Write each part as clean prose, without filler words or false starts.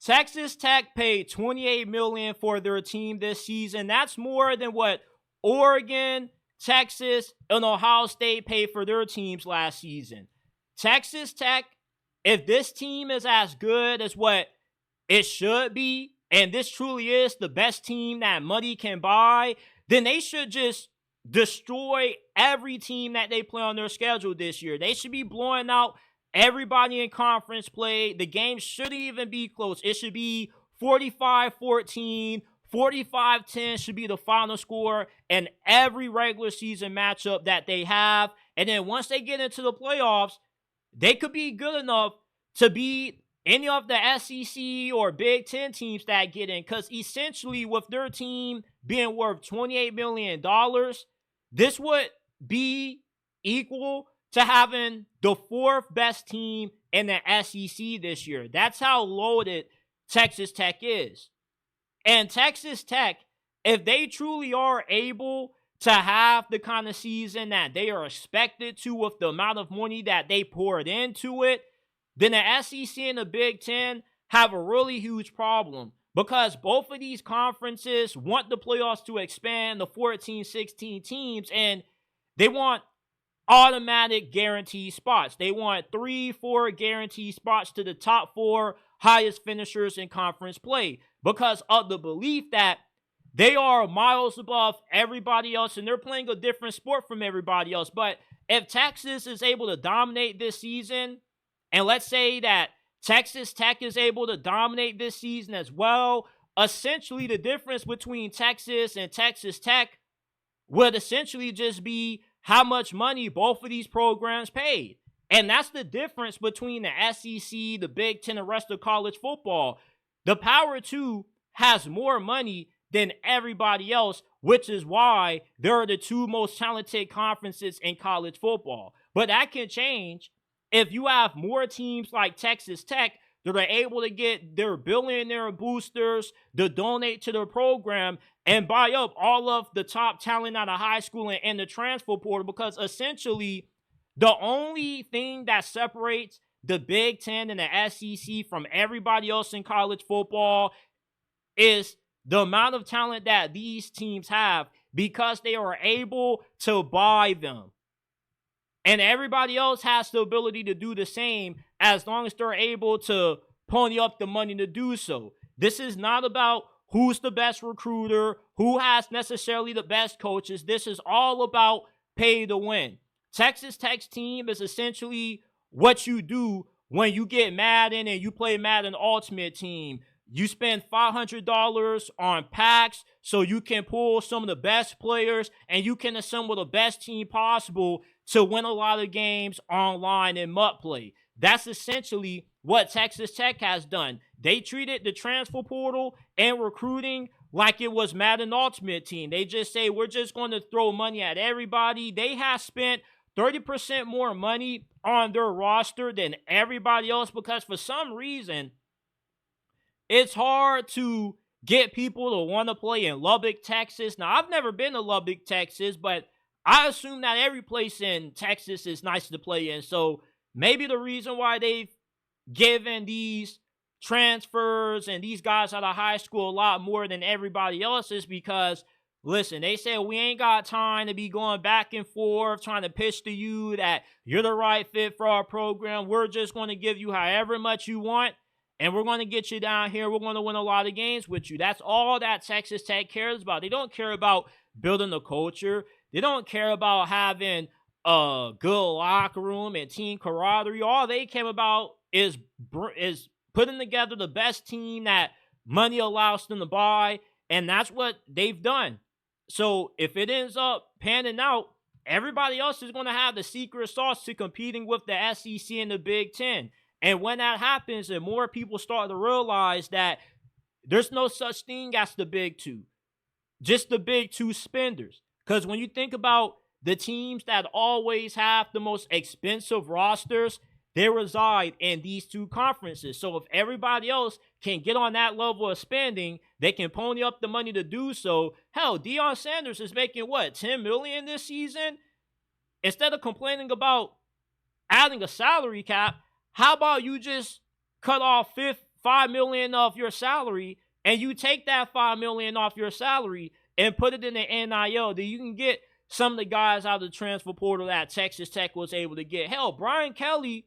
Texas Tech paid $28 million for their team this season. That's more than what Oregon, Texas, and Ohio State paid for their teams last season. Texas Tech, if this team is as good as what it should be, and this truly is the best team that money can buy, then they should just destroy every team that they play on their schedule this year. They should be blowing out everybody in conference play. The game shouldn't even be close. It should be 45-14, 45-10 should be the final score in every regular season matchup that they have. And then once they get into the playoffs, they could be good enough to beat any of the SEC or Big Ten teams that get in. Because essentially, with their team being worth $28 million, this would be equal to having the fourth best team in the SEC this year. That's how loaded Texas Tech is. And Texas Tech, if they truly are able to have the kind of season that they are expected to with the amount of money that they poured into it, then the SEC and the Big Ten have a really huge problem, because both of these conferences want the playoffs to expand to 14, 16 teams, and they want automatic guaranteed spots. They want 3-4 guaranteed spots to the top 4 highest finishers in conference play, because of the belief that they are miles above everybody else and they're playing a different sport from everybody else. But if Texas is able to dominate this season, and let's say that Texas Tech is able to dominate this season as well, essentially the difference between Texas and Texas Tech would essentially just be how much money both of these programs paid. And that's the difference between the SEC, the Big Ten, and the rest of college football. The Power 2 has more money than everybody else, which is why they're the two most talented conferences in college football. But that can change if you have more teams like Texas Tech that are able to get their billionaire boosters to donate to their program and buy up all of the top talent out of high school and the transfer portal, because essentially the only thing that separates the Big Ten and the SEC from everybody else in college football is the amount of talent that these teams have, because they are able to buy them. And everybody else has the ability to do the same as long as they're able to pony up the money to do so. This is not about who's the best recruiter, who has necessarily the best coaches. This is all about pay to win. Texas Tech's team is essentially what you do when you get Madden and you play Madden Ultimate Team. You spend $500 on packs so you can pull some of the best players and you can assemble the best team possible to win a lot of games online in MUT play. That's essentially what Texas Tech has done. They treated the transfer portal and recruiting like it was Madden Ultimate Team. They just say, we're just going to throw money at everybody. They have spent 30% more money on their roster than everybody else, because for some reason, it's hard to get people to want to play in Lubbock, Texas. Now, I've never been to Lubbock, Texas, but I assume that every place in Texas is nice to play in. So maybe the reason why they've given these transfers and these guys out of high school a lot more than everybody else is because, listen, they said we ain't got time to be going back and forth trying to pitch to you that you're the right fit for our program. We're just going to give you however much you want, and we're going to get you down here. We're going to win a lot of games with you. That's all that Texas Tech cares about. They don't care about building the culture. They don't care about having a good locker room and team camaraderie. All they care about is putting together the best team that money allows them to buy, and that's what they've done. So if it ends up panning out, everybody else is going to have the secret sauce to competing with the SEC and the Big Ten. And when that happens, and more people start to realize that there's no such thing as the Big Two, just the Big Two spenders. Because when you think about the teams that always have the most expensive rosters, they reside in these two conferences. So if everybody else can get on that level of spending, they can pony up the money to do so. Hell, Deion Sanders is making what, $10 million this season? Instead of complaining about adding a salary cap, how about you just cut off $5 million off your salary, and you take that $5 million off your salary and put it in the NIL, then you can get some of the guys out of the transfer portal that Texas Tech was able to get. Hell, Brian Kelly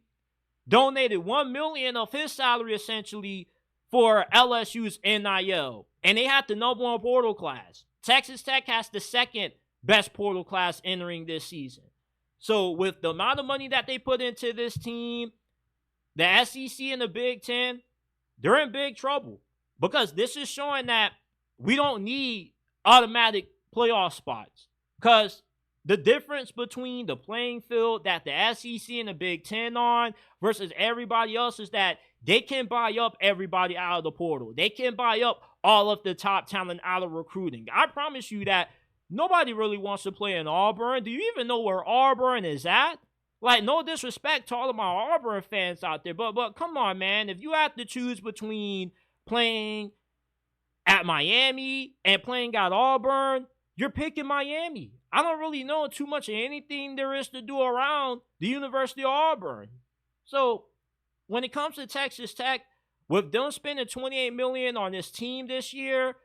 donated $1 million of his salary essentially for LSU's NIL, and they had the #1 portal class. Texas Tech has the second best portal class entering this season. So with the amount of money that they put into this team, the SEC and the Big Ten, they're in big trouble, because this is showing that we don't need automatic playoff spots. Because the difference between the playing field that the SEC and the Big Ten on versus everybody else is that they can buy up everybody out of the portal. They can buy up all of the top talent out of recruiting. I promise you that nobody really wants to play in Auburn. Do you even know where Auburn is at? Like, no disrespect to all of my Auburn fans out there, but come on, man. If you have to choose between playing at Miami and playing at Auburn, you're picking Miami. I don't really know too much of anything there is to do around the University of Auburn. So when it comes to Texas Tech, with them spending $28 million on this team this year,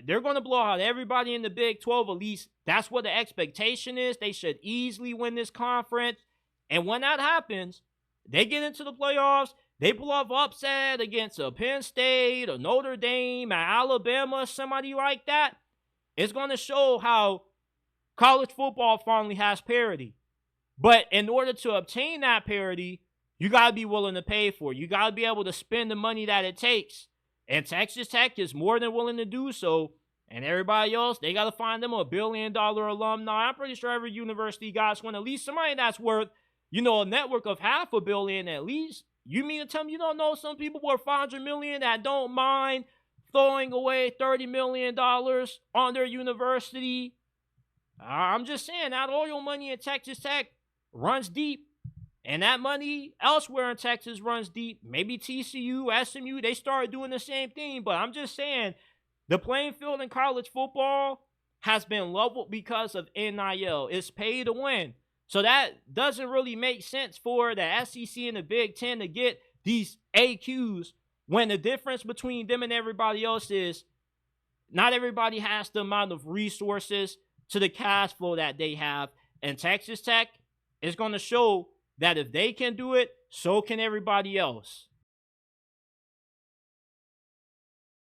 they're going to blow out everybody in the Big 12. At least that's what the expectation is. They should easily win this conference. And when that happens, they get into the playoffs. They pull off upset against a Penn State, a Notre Dame, a Alabama, somebody like that. It's going to show how college football finally has parity. But in order to obtain that parity, you got to be willing to pay for it. You got to be able to spend the money that it takes. And Texas Tech is more than willing to do so. And everybody else, they got to find them a $1 billion alumni. I'm pretty sure every university got one, at least somebody that's worth, a network of $500 million at least. You mean to tell me you don't know some people worth $500 million that don't mind throwing away $30 million on their university? I'm just saying, that oil money in Texas Tech runs deep. And that money elsewhere in Texas runs deep. Maybe TCU, SMU, they started doing the same thing. But I'm just saying, the playing field in college football has been leveled because of NIL. It's pay to win. So that doesn't really make sense for the SEC and the Big Ten to get these AQs when the difference between them and everybody else is not everybody has the amount of resources to the cash flow that they have. And Texas Tech is going to show that if they can do it, so can everybody else.